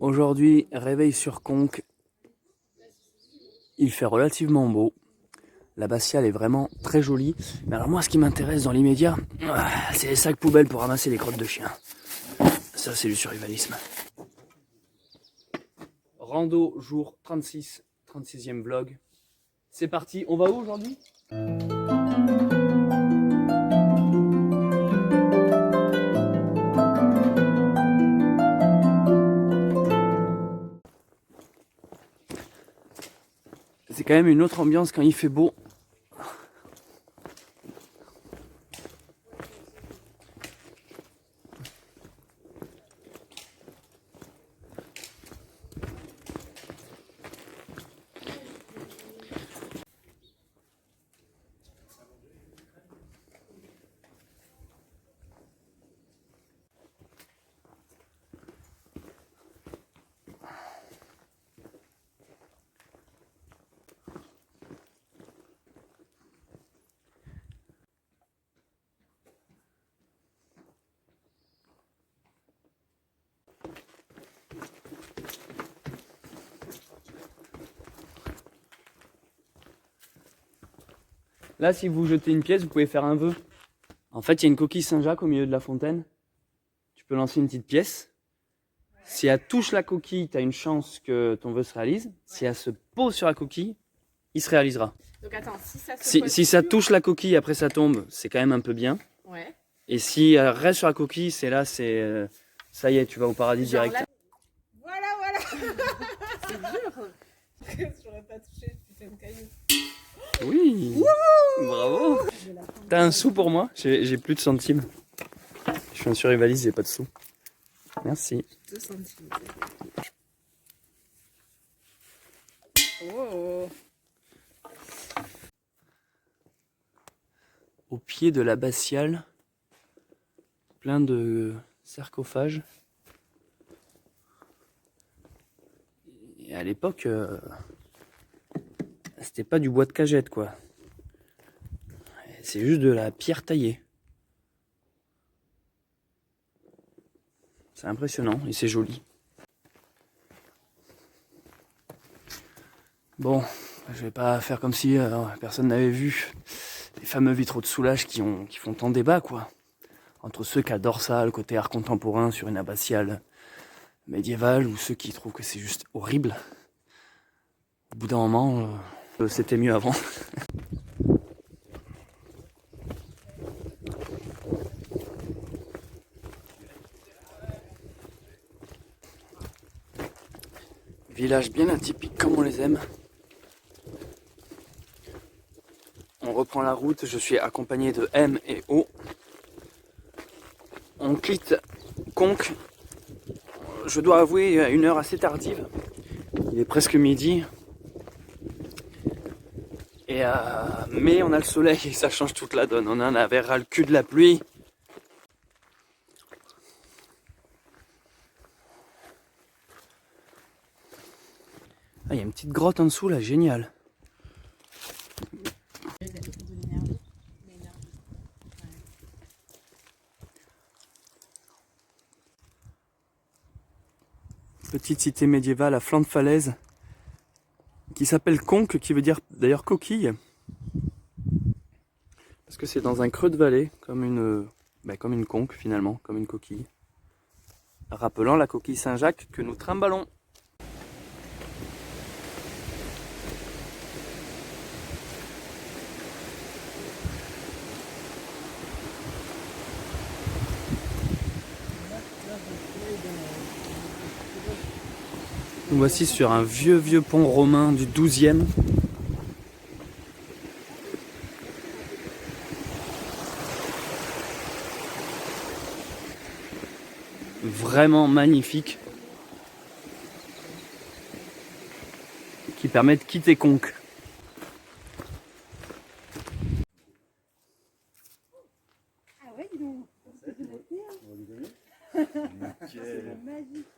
Aujourd'hui, réveil sur Conques. Il fait relativement beau. L'abbatiale est vraiment très jolie. Mais alors moi, ce qui m'intéresse dans l'immédiat, c'est les sacs poubelles pour ramasser les crottes de chiens. Ça, c'est du survivalisme. Rando, jour 36, 36e vlog. C'est parti, on va où aujourd'hui ? C'est quand même une autre ambiance quand il fait beau. Là, si vous jetez une pièce, vous pouvez faire un vœu. En fait, il y a une coquille Saint-Jacques au milieu de la fontaine. Tu peux lancer une petite pièce. Si elle touche la coquille, tu as une chance que ton vœu se réalise. Si elle se pose sur la coquille, il se réalisera. Donc attends, si ça Si ça touche la coquille, après ça tombe, c'est quand même un peu bien. Ouais. Et si elle reste sur la coquille, c'est là, c'est ça y est, tu vas au paradis Genre direct. là... Voilà. C'est dur. J'aurais pas touché ce putain de caillou. Oui. Bravo. T'as un sou pour moi ? J'ai plus de centimes. Je suis un survivaliste, j'ai pas de sous. Merci. 2 centimes. Oh. Au pied de l'abbatiale, plein de sarcophages. Et à l'époque, c'était pas du bois de cagette, quoi. C'est juste de la pierre taillée. C'est impressionnant et c'est joli. Bon, je vais pas faire comme si personne n'avait vu les fameux vitraux de Soulages qui font tant débat, quoi. Entre ceux qui adorent ça, le côté art contemporain sur une abbatiale médiévale, ou ceux qui trouvent que c'est juste horrible. Au bout d'un moment, c'était mieux avant. Village bien atypique comme on les aime. On reprend la route, je suis accompagné de M et O. On quitte Conques. Je dois avouer à une heure assez tardive. Il est presque midi. Mais on a le soleil et ça change toute la donne. On en avait ras le cul de la pluie. Ah, il y a une petite grotte en dessous là, génial. Petite cité médiévale à flanc de falaise qui s'appelle Conques, qui veut dire d'ailleurs coquille. Parce que c'est dans un creux de vallée, comme une conque finalement, comme une coquille. Rappelant la coquille Saint-Jacques que nous trimballons. Nous voici sur un vieux pont romain du 12e. Vraiment magnifique. Qui permet de quitter Conques. Ah ouais, dis donc. C'est magique.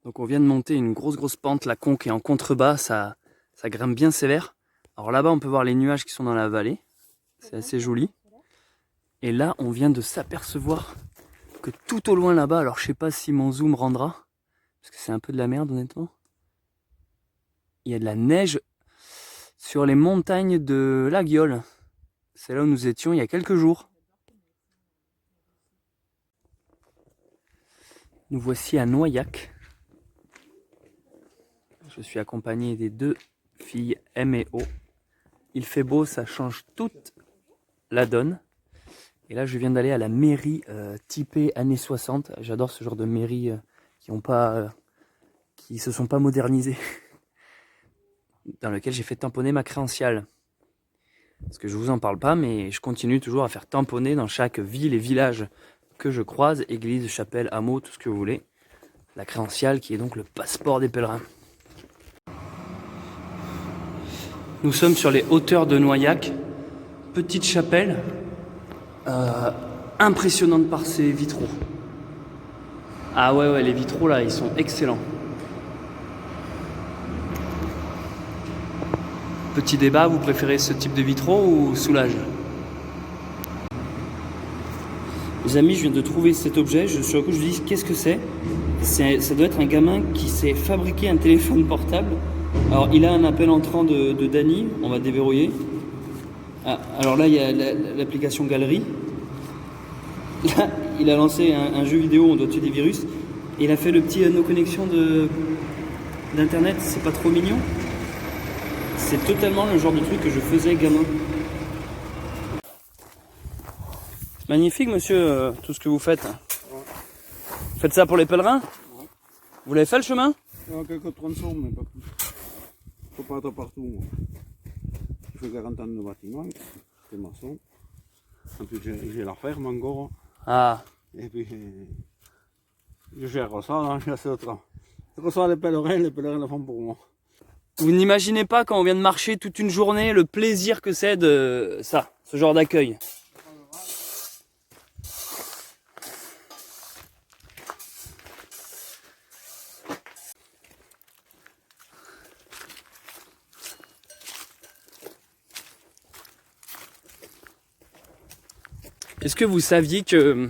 Donc on vient de monter une grosse pente, la conque est en contrebas, ça grimpe bien sévère. Alors là-bas on peut voir les nuages qui sont dans la vallée, c'est assez joli. Et là on vient de s'apercevoir que tout au loin là-bas, alors je sais pas si mon zoom rendra, parce que c'est un peu de la merde honnêtement. Il y a de la neige sur les montagnes de la Guiole. C'est là où nous étions il y a quelques jours. Nous voici à Noyac. Je suis accompagné des 2 filles M et O. Il fait beau, ça change toute la donne. Et là, je viens d'aller à la mairie typée années 60. J'adore ce genre de mairie qui se sont pas modernisées. Dans lequel j'ai fait tamponner ma crédentiale. Parce que je vous en parle pas, mais je continue toujours à faire tamponner dans chaque ville et village que je croise, église, chapelle, hameau, tout ce que vous voulez. La crédentiale qui est donc le passeport des pèlerins. Nous sommes sur les hauteurs de Noyac, petite chapelle, impressionnante par ses vitraux. Ah ouais, les vitraux là, ils sont excellents. Petit débat, vous préférez ce type de vitraux ou Soulage? Les amis, je viens de trouver cet objet, sur le coup je me dis qu'est-ce que c'est? Ça doit être un gamin qui s'est fabriqué un téléphone portable. Alors il a un appel entrant de Dany, on va déverrouiller. Ah, alors là il y a l'application Galerie. Là il a lancé un jeu vidéo, on doit tuer des virus. Et il a fait le petit no connexion d'internet, c'est pas trop mignon? C'est totalement le genre de truc que je faisais gamin. C'est magnifique monsieur, tout ce que vous faites. Ouais. Vous faites ça pour les pèlerins? Ouais. Vous l'avez fait le chemin? Quelques tronçons, mais pas plus. Faut pas être partout. Moi. Je fais 40 ans de bâtiment, j'étais maçon. En plus j'ai la ferme encore. Ah. Et puis je gère ça, hein, je laisse le train. Je reçois les pèlerins le font pour moi. Vous n'imaginez pas quand on vient de marcher toute une journée le plaisir que c'est de ça, ce genre d'accueil. Est-ce que vous saviez que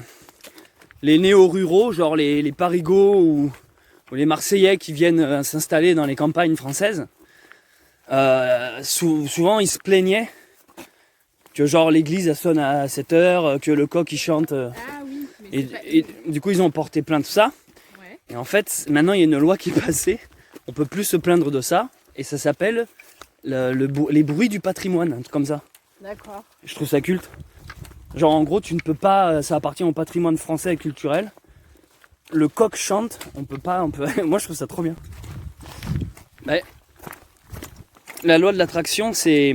les néo-ruraux, genre les Parigots ou les Marseillais qui viennent s'installer dans les campagnes françaises, souvent ils se plaignaient que genre l'église elle sonne à 7h, que le coq il chante. Ah oui, et du coup ils ont porté plainte de ça. Ouais. Et en fait maintenant il y a une loi qui est passée, on peut plus se plaindre de ça, et ça s'appelle les bruits du patrimoine, un truc comme ça. D'accord. Je trouve ça culte. Genre en gros tu ne peux pas, ça appartient au patrimoine français et culturel. Le coq chante, on peut pas, moi je trouve ça trop bien. Mais la loi de l'attraction, c'est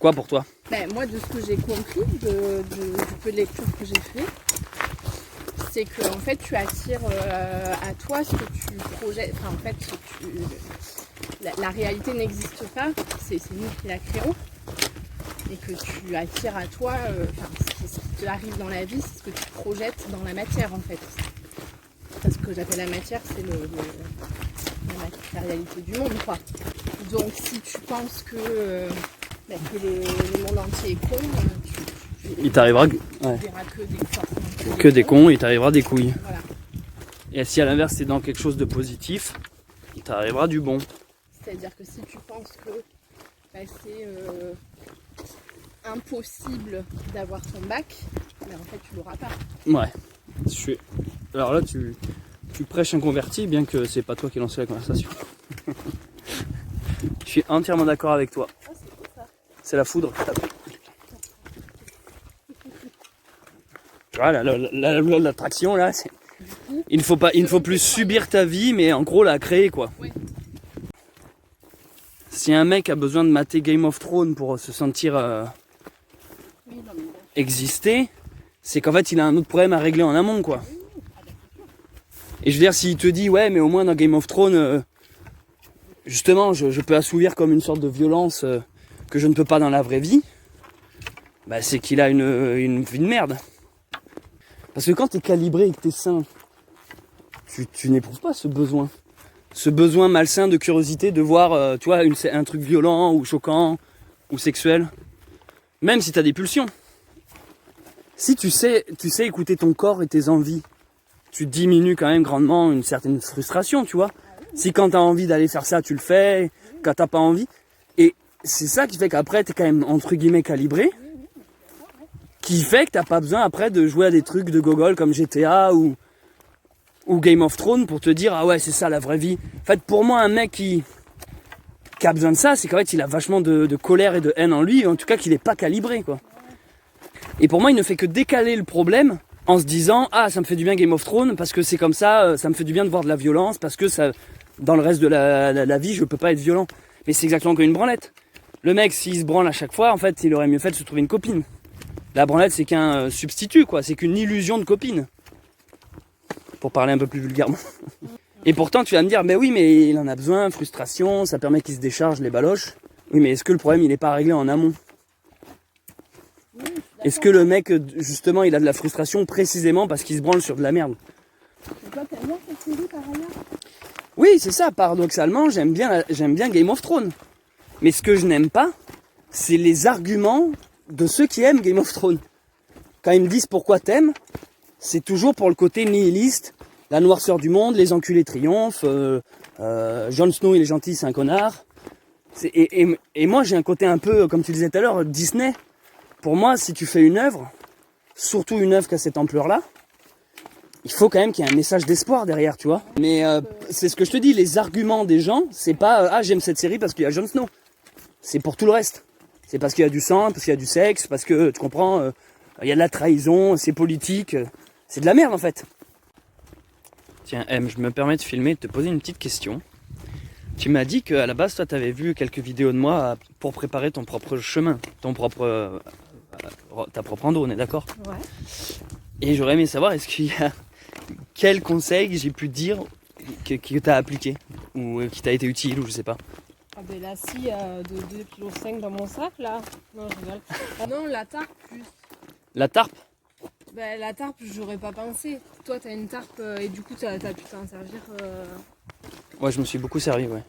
quoi pour toi? Moi, de ce que j'ai compris, du peu de lecture que j'ai fait, c'est que en fait, tu attires à toi ce que tu projettes. Enfin, en fait, la réalité n'existe pas. C'est nous qui la créons. Et que tu attires à toi, ce qui te arrive dans la vie, c'est ce que tu projettes dans la matière en fait. Parce que j'appelle la matière, c'est la réalité du monde quoi. Donc si tu penses que le monde entier est con, il t'arrivera tu verras que des cons, il t'arrivera des couilles. Voilà. Et si à l'inverse c'est dans quelque chose de positif, il t'arrivera du bon. C'est-à-dire que si tu penses que c'est impossible d'avoir ton bac, mais en fait tu l'auras pas. Ouais. Alors là tu prêches un converti, bien que c'est pas toi qui as lancé la conversation. Je suis entièrement d'accord avec toi. Ah, c'est cool, ça. C'est la foudre. Voilà, l'attraction là, il ne faut plus subir ta vie, mais en gros la créer quoi. Ouais. Si un mec a besoin de mater Game of Thrones pour se sentir exister, c'est qu'en fait il a un autre problème à régler en amont quoi. Et je veux dire, s'il te dit ouais mais au moins dans Game of Thrones justement je peux assouvir comme une sorte de violence que je ne peux pas dans la vraie vie, bah c'est qu'il a une vie de merde. Parce que quand t'es calibré et que t'es sain, tu n'éprouves pas ce besoin. Ce besoin malsain de curiosité de voir, tu vois, un truc violent ou choquant ou sexuel. Même si tu as des pulsions. Si tu sais écouter ton corps et tes envies, tu diminues quand même grandement une certaine frustration, tu vois. Si quand tu as envie d'aller faire ça, tu le fais, quand t'as pas envie. Et c'est ça qui fait qu'après, tu es quand même, entre guillemets, calibré. Qui fait que t'as pas besoin après de jouer à des trucs de gogol comme GTA ou Game of Thrones pour te dire ah ouais c'est ça la vraie vie. En fait pour moi un mec qui a besoin de ça c'est qu'en fait il a vachement de colère et de haine en lui, en tout cas qu'il est pas calibré quoi. Et pour moi il ne fait que décaler le problème en se disant ah ça me fait du bien Game of Thrones parce que c'est comme ça, ça me fait du bien de voir de la violence parce que ça dans le reste de la vie je peux pas être violent. Mais c'est exactement comme une branlette. Le mec s'il se branle à chaque fois en fait il aurait mieux fait de se trouver une copine. La branlette c'est qu'un substitut quoi, c'est qu'une illusion de copine. Pour parler un peu plus vulgairement. Et pourtant tu vas me dire mais oui mais il en a besoin, frustration, ça permet qu'il se décharge les baloches. Oui mais est-ce que le problème il n'est pas réglé en amont? Est-ce que le mec justement il a de la frustration précisément parce qu'il se branle sur de la merde? Et toi t'aimes bien cette série par ailleurs? Oui c'est ça, paradoxalement j'aime bien Game of Thrones. Mais ce que je n'aime pas, c'est les arguments de ceux qui aiment Game of Thrones. Quand ils me disent pourquoi t'aimes, c'est toujours pour le côté nihiliste, la noirceur du monde, les enculés triomphent, Jon Snow il est gentil, c'est un connard. Et moi j'ai un côté un peu, comme tu disais tout à l'heure, Disney. Pour moi, si tu fais une œuvre, surtout une œuvre qui a cette ampleur-là, il faut quand même qu'il y ait un message d'espoir derrière, tu vois. Mais c'est ce que je te dis, les arguments des gens, c'est pas ah j'aime cette série parce qu'il y a Jon Snow. C'est pour tout le reste. C'est parce qu'il y a du sang, parce qu'il y a du sexe, parce que tu comprends, il y a de la trahison, c'est politique. C'est de la merde en fait. Tiens M, je me permets de filmer, de te poser une petite question. Tu m'as dit qu'à la base, toi, tu avais vu quelques vidéos de moi pour préparer ton propre chemin, ta propre rando, on est d'accord? Ouais. Et j'aurais aimé savoir, est-ce qu'il y a quel conseil j'ai pu te dire que tu as appliqué ou qui t'a été utile ou je sais pas. Ah ben la scie de 2,5 kg dans mon sac là. Non je rigole. Ah non la tarpe plus. La tarpe? Ben la tarpe j'aurais pas pensé. Toi t'as une tarpe et du coup t'as pu t'en servir. Ouais je me suis beaucoup servi ouais.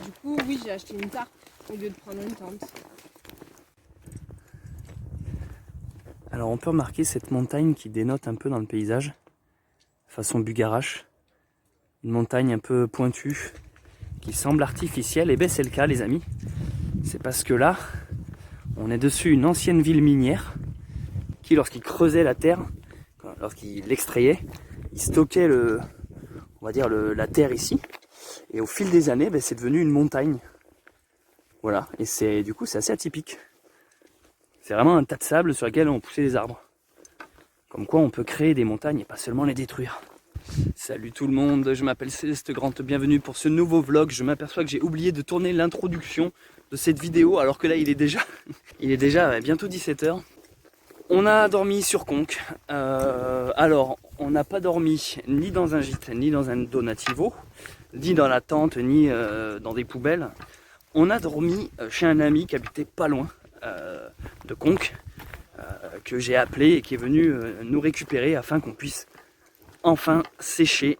Du coup oui j'ai acheté une tarpe au lieu de prendre une tente. Alors on peut remarquer cette montagne qui dénote un peu dans le paysage. Façon Bugarache. Une montagne un peu pointue. Qui semble artificielle. Et ben c'est le cas les amis. C'est parce que là on est dessus une ancienne ville minière. Qui lorsqu'il creusait la terre, lorsqu'il l'extrayait, il stockait on va dire la terre ici. Et au fil des années, ben, c'est devenu une montagne. Voilà, et du coup c'est assez atypique. C'est vraiment un tas de sable sur lequel on poussait des arbres. Comme quoi on peut créer des montagnes et pas seulement les détruire. Salut tout le monde, je m'appelle Céleste Grant, bienvenue pour ce nouveau vlog. Je m'aperçois que j'ai oublié de tourner l'introduction de cette vidéo alors que là il est déjà bientôt 17h. On a dormi sur Conques. Alors, on n'a pas dormi ni dans un gîte, ni dans un donativo, ni dans la tente, ni dans des poubelles. On a dormi chez un ami qui habitait pas loin de Conques, que j'ai appelé et qui est venu nous récupérer afin qu'on puisse enfin sécher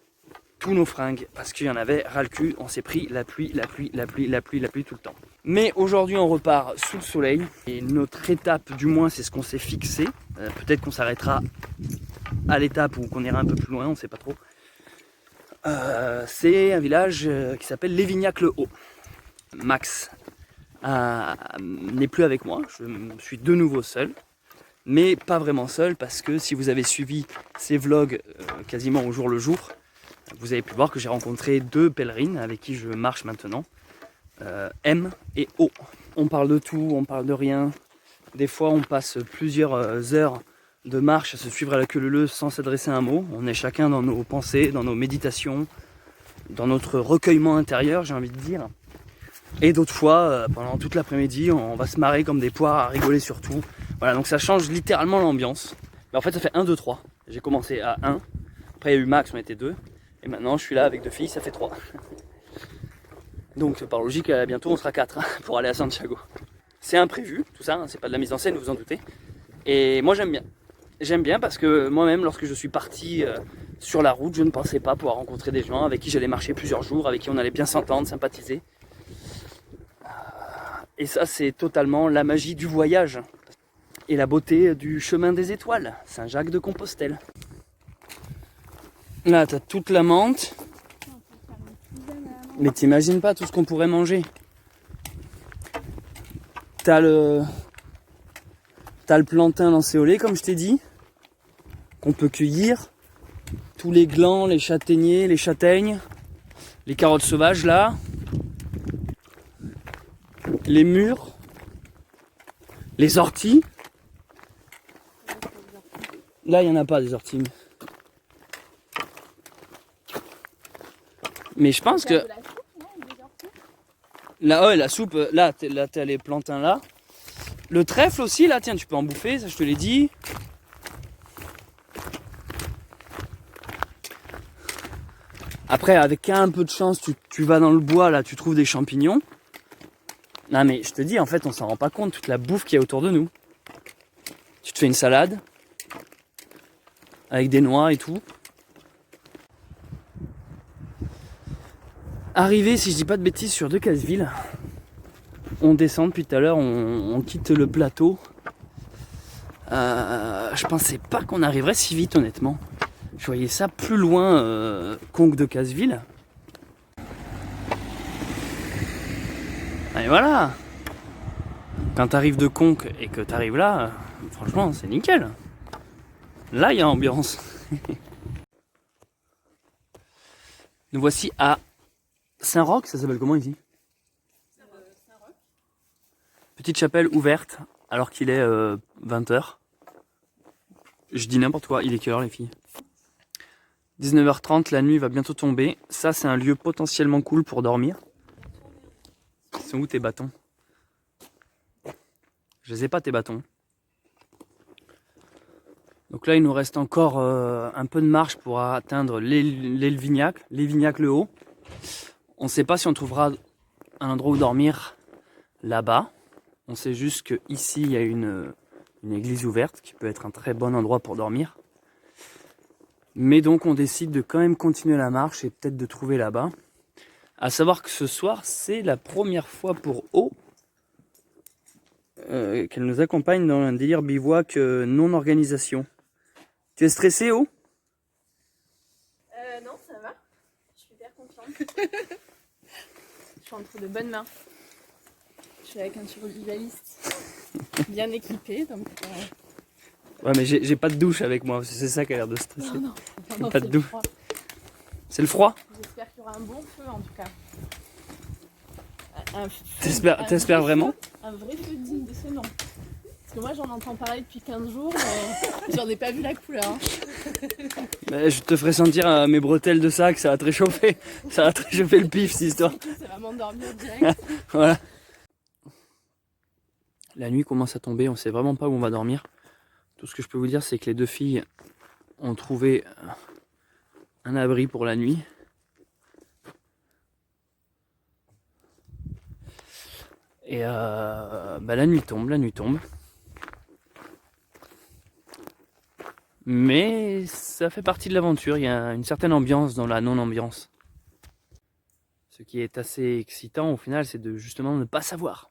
tous nos fringues. Parce qu'il y en avait ras le cul, on s'est pris la pluie tout le temps. Mais aujourd'hui on repart sous le soleil et notre étape du moins c'est ce qu'on s'est fixé. Peut-être qu'on s'arrêtera à l'étape ou qu'on ira un peu plus loin, on ne sait pas trop. C'est un village qui s'appelle Lévignac-le-Haut. Max n'est plus avec moi, je suis de nouveau seul. Mais pas vraiment seul parce que si vous avez suivi ces vlogs quasiment au jour le jour, vous avez pu voir que j'ai rencontré deux pèlerines avec qui je marche maintenant. M et O. On parle de tout, on parle de rien. Des fois on passe plusieurs heures de marche à se suivre à la queue leu sans s'adresser un mot. On est chacun dans nos pensées, dans nos méditations, dans notre recueillement intérieur j'ai envie de dire. Et d'autres fois, pendant toute l'après-midi, on va se marrer comme des poires à rigoler sur tout. Voilà, donc ça change littéralement l'ambiance. Mais en fait ça fait 1, 2, 3. J'ai commencé à 1, après il y a eu Max, on était 2. Et maintenant je suis là avec 2 filles, ça fait 3. Donc par logique, bientôt on sera 4 pour aller à Santiago. C'est imprévu, tout ça, c'est pas de la mise en scène, vous en doutez. Et moi j'aime bien. J'aime bien parce que moi-même, lorsque je suis parti sur la route, je ne pensais pas pouvoir rencontrer des gens avec qui j'allais marcher plusieurs jours, avec qui on allait bien s'entendre, sympathiser. Et ça, c'est totalement la magie du voyage et la beauté du chemin des étoiles, Saint-Jacques-de-Compostelle. Là, t'as toute la menthe. Mais t'imagines pas tout ce qu'on pourrait manger. T'as le plantain lancéolé, comme je t'ai dit, qu'on peut cueillir. Tous les glands, les châtaigniers, les châtaignes, les carottes sauvages là, les mûres, les orties. Là, il n'y en a pas des orties. Mais je pense que... Là, ouais, la soupe, là, t'as les plantains là. Le trèfle aussi, là, tiens, tu peux en bouffer, ça je te l'ai dit. Après, avec un peu de chance, tu vas dans le bois, là, tu trouves des champignons. Non mais je te dis, en fait, on s'en rend pas compte, toute la bouffe qu'il y a autour de nous. Tu te fais une salade, avec des noix et tout. Arrivé, si je dis pas de bêtises, sur Decazeville. On descend depuis tout à l'heure, on quitte le plateau. Je pensais pas qu'on arriverait si vite, honnêtement. Je voyais ça plus loin, Conques-Decazeville. Et voilà. Quand t'arrives de Conques et que t'arrives là, franchement, c'est nickel. Là, il y a ambiance. Nous voici à Saint-Roch, ça s'appelle comment ici? Saint-Roch. Petite chapelle ouverte alors qu'il est 20h. Je dis n'importe quoi, il est quelle heure les filles? 19h30, la nuit va bientôt tomber. Ça, c'est un lieu potentiellement cool pour dormir. Ils sont où tes bâtons? Je les ai pas tes bâtons. Donc là, il nous reste encore un peu de marche pour atteindre Lévignac-le-Haut. On ne sait pas si on trouvera un endroit où dormir là-bas. On sait juste qu'ici, il y a une église ouverte qui peut être un très bon endroit pour dormir. Mais donc, on décide de quand même continuer la marche et peut-être de trouver là-bas. À savoir que ce soir, c'est la première fois pour O qu'elle nous accompagne dans un délire bivouac non-organisation. Tu es stressé, O? Non, ça va. Je suis hyper confiante. Je suis entre de bonnes mains. Je suis avec un survivaliste bien équipé, donc... Ouais, mais j'ai pas de douche avec moi, c'est ça qui a l'air de stresser. Non, Pas de c'est le douche. froid. C'est le froid? J'espère qu'il y aura un bon feu en tout cas. T'espères vraiment? Un vrai feu digne de ce nom. Parce que moi j'en entends parler depuis 15 jours, mais j'en ai pas vu la couleur. Bah, je te ferai sentir mes bretelles de sac, ça va te réchauffer. Ça va te réchauffer le pif, cette histoire. Ça va m'endormir direct. Voilà. La nuit commence à tomber, on sait vraiment pas où on va dormir. Tout ce que je peux vous dire, c'est que les deux filles ont trouvé un abri pour la nuit. Et la nuit tombe. Mais ça fait partie de l'aventure, il y a une certaine ambiance dans la non-ambiance. Ce qui est assez excitant au final, c'est de justement ne pas savoir.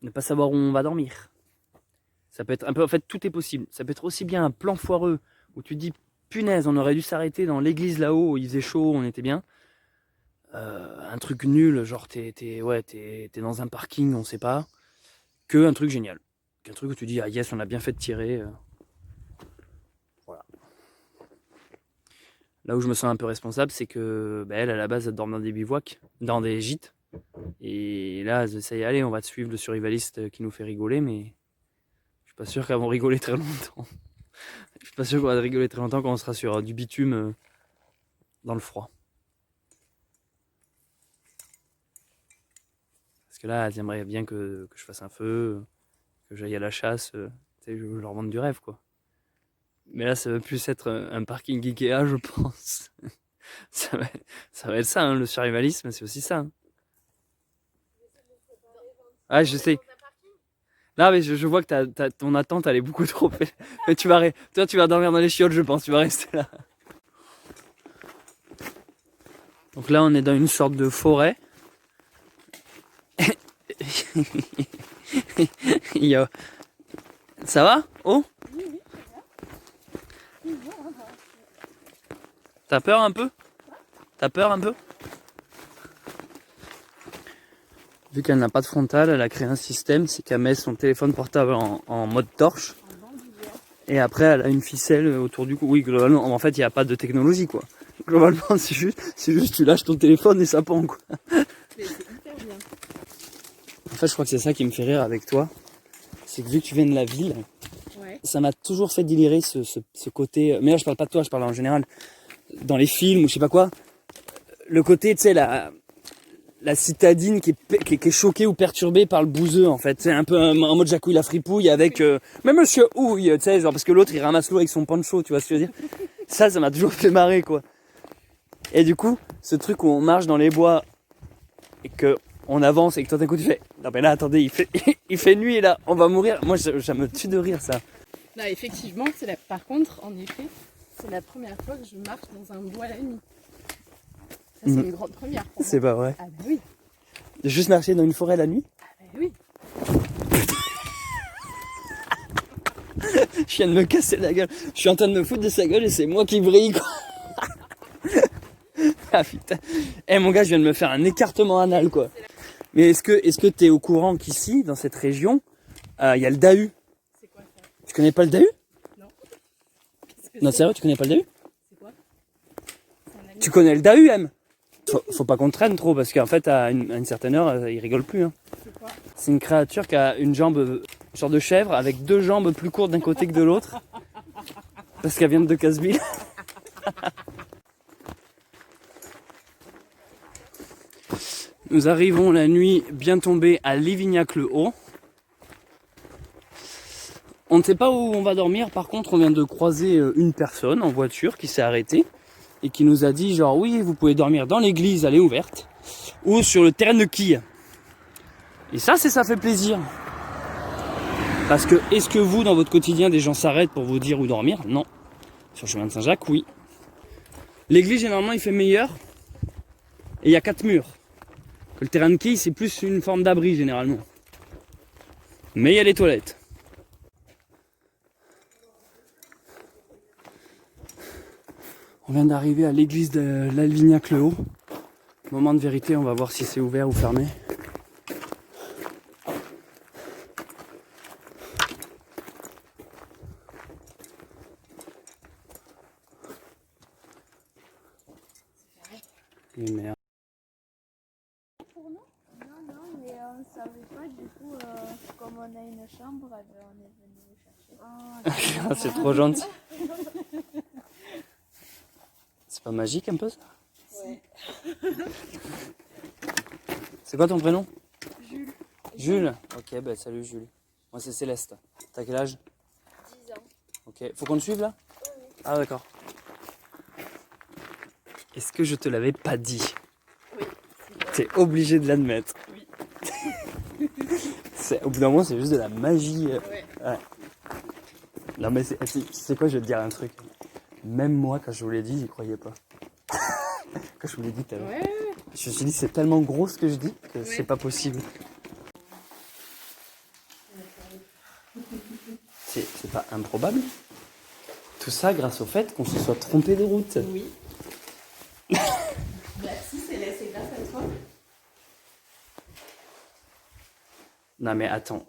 Ne pas savoir où on va dormir. Ça peut être un peu, en fait, tout est possible. Ça peut être aussi bien un plan foireux où tu te dis, punaise, on aurait dû s'arrêter dans l'église là-haut, il faisait chaud, on était bien. Un truc nul, genre t'es dans un parking, on sait pas. Que un truc génial. Qu'un truc où tu dis, ah yes, on a bien fait de tirer. Voilà. Là où je me sens un peu responsable, c'est que elle, à la base, elle dort dans des bivouacs, dans des gîtes. Et là, ça y est, allez, on va te suivre le survivaliste qui nous fait rigoler, mais je suis pas sûr qu'elles vont rigoler très longtemps. Je suis pas sûr qu'on va rigoler très longtemps quand on sera sur du bitume dans le froid. Parce que là, elles aimeraient bien que je fasse un feu, que j'aille à la chasse, je leur vende du rêve, quoi. Mais là, ça va plus être un parking Ikea, je pense. Ça va être ça, hein, le survivalisme, c'est aussi ça. Hein. Ah, je sais. Non, mais je vois que ton attente, elle est beaucoup trop. Mais toi, tu vas dormir dans les chiottes, je pense. Tu vas rester là. Donc là, on est dans une sorte de forêt. Yo. Ça va? Oh? T'as peur un peu? T'as peur un peu? Vu qu'elle n'a pas de frontal, elle a créé un système, c'est qu'elle met son téléphone portable en mode torche. Et après, elle a une ficelle autour du cou. Oui, globalement, en fait, il n'y a pas de technologie, quoi. Globalement, c'est juste tu lâches ton téléphone et ça pend, quoi. Mais c'est hyper bien. En fait, je crois que c'est ça qui me fait rire avec toi. C'est que vu que tu viens de la ville, Ouais. ça m'a toujours fait délirer ce côté. Mais là, je parle pas de toi, je parle en général. Dans les films ou je sais pas quoi. Le côté, tu sais, la citadine qui est choquée ou perturbée par le bouseux, en fait. C'est un peu en mode Jacouille la fripouille avec. Mais monsieur Ouille, tu sais, genre parce que l'autre il ramasse l'eau avec son poncho, tu vois ce que je veux dire. Ça m'a toujours fait marrer, quoi. Et du coup, ce truc où on marche dans les bois et que on avance et que toi d'un coup tu fais non mais là attendez il fait nuit et là on va mourir. Moi ça me tue de rire ça. Non, effectivement, par contre, en effet, c'est la première fois que je marche dans un bois la nuit. Ça, c'est une grande première pour moi. C'est pas vrai. Ah bah oui. De juste marcher dans une forêt la nuit. Ah bah oui. Je viens de me casser la gueule. Je suis en train de me foutre de sa gueule et c'est moi qui brille, quoi. Ah putain. Eh mon gars, je viens de me faire un écartement anal, quoi. Mais est-ce que t'es au courant qu'ici, dans cette région, il y a le Dahu? C'est quoi ça? Tu connais pas le Dahu? Non. Non, sérieux, tu connais pas le Dahu? C'est quoi? Tu connais le Dahu, M? Faut pas qu'on traîne trop parce qu'en fait, à une certaine heure, il rigole plus. Hein. C'est quoi? C'est une créature qui a une jambe, genre de chèvre, avec 2 jambes plus courtes d'un côté que de l'autre. Parce qu'elle vient de Decazeville. Nous arrivons la nuit bien tombée à Lévignac-le-Haut. On ne sait pas où on va dormir, par contre on vient de croiser une personne en voiture qui s'est arrêtée et qui nous a dit genre oui vous pouvez dormir dans l'église, elle est ouverte, ou sur le terrain de quilles. Et ça fait plaisir. Parce que est-ce que vous dans votre quotidien des gens s'arrêtent pour vous dire où dormir? Non. Sur le chemin de Saint-Jacques, oui. L'église généralement il fait meilleur et il y a 4 murs. Que le terrain de quilles c'est plus une forme d'abri généralement. Mais il y a les toilettes. On vient d'arriver à l'église de Lévignac-le-Haut. Moment de vérité, on va voir si c'est ouvert ou fermé. Et merde. Pour nous? Non, mais on ne savait pas, du coup, comme on a une chambre, on est venu vous chercher. Ah, c'est trop gentil. C'est pas magique un peu ça? Ouais. C'est quoi ton prénom? Jules. Jules. Ok, bah salut Jules. Moi c'est Céleste. T'as quel âge? 10 ans. Ok, faut qu'on te suive là? Ah d'accord. Est-ce que je te l'avais pas dit? Oui. T'es obligé de l'admettre. Oui. Au bout d'un moment c'est juste de la magie. Ouais. Non mais c'est quoi, je vais te dire un truc. Même moi quand je vous l'ai dit, j'y croyais pas. Quand je vous l'ai dit tout à l'heure. Ouais. Je me suis dit c'est tellement gros ce que je dis que c'est pas possible. C'est pas improbable. Tout ça grâce au fait qu'on se soit trompé de route. Oui. Merci Céleste, c'est grâce à toi. Non mais attends.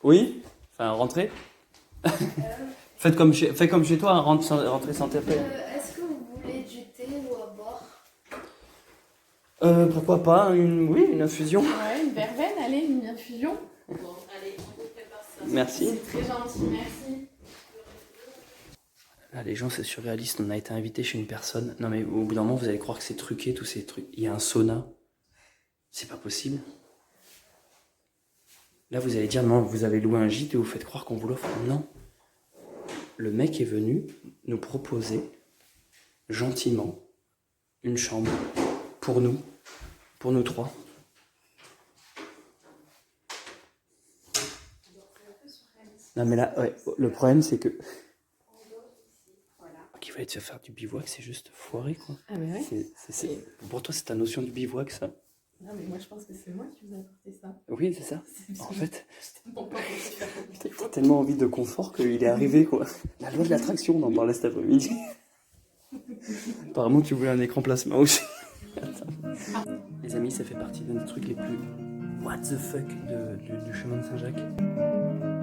Oui? Enfin rentrez. Fais comme chez toi, hein, rentrez sans taper. Est-ce que vous voulez du thé ou à boire? Pourquoi pas une infusion. Ouais, une verveine, allez, une infusion. Bon, allez, on vous prépare ça. Merci. C'est très gentil, merci. Là, les gens, c'est surréaliste. On a été invité chez une personne. Non mais au bout d'un moment, vous allez croire que c'est truqué, tous ces trucs. Il y a un sauna. C'est pas possible. Là, vous allez dire, non, vous avez loué un gîte et vous faites croire qu'on vous l'offre. Non. Le mec est venu nous proposer, gentiment, une chambre pour nous 3. Non mais là, ouais, le problème c'est que... Qui va te faire du bivouac, c'est juste foiré quoi. Ah mais ouais. Pour toi, c'est ta notion du bivouac, ça? Non mais moi je pense que c'est moi qui vous ai apporté ça. Oui, c'est ça. En fait, Tellement pas possible. t'as tellement envie de confort qu'il est arrivé quoi. La loi de l'attraction, on en parlait cet après-midi. Apparemment, tu voulais un écran plasma aussi. Les amis, ça fait partie d'un des trucs les plus what the fuck du chemin de Saint-Jacques.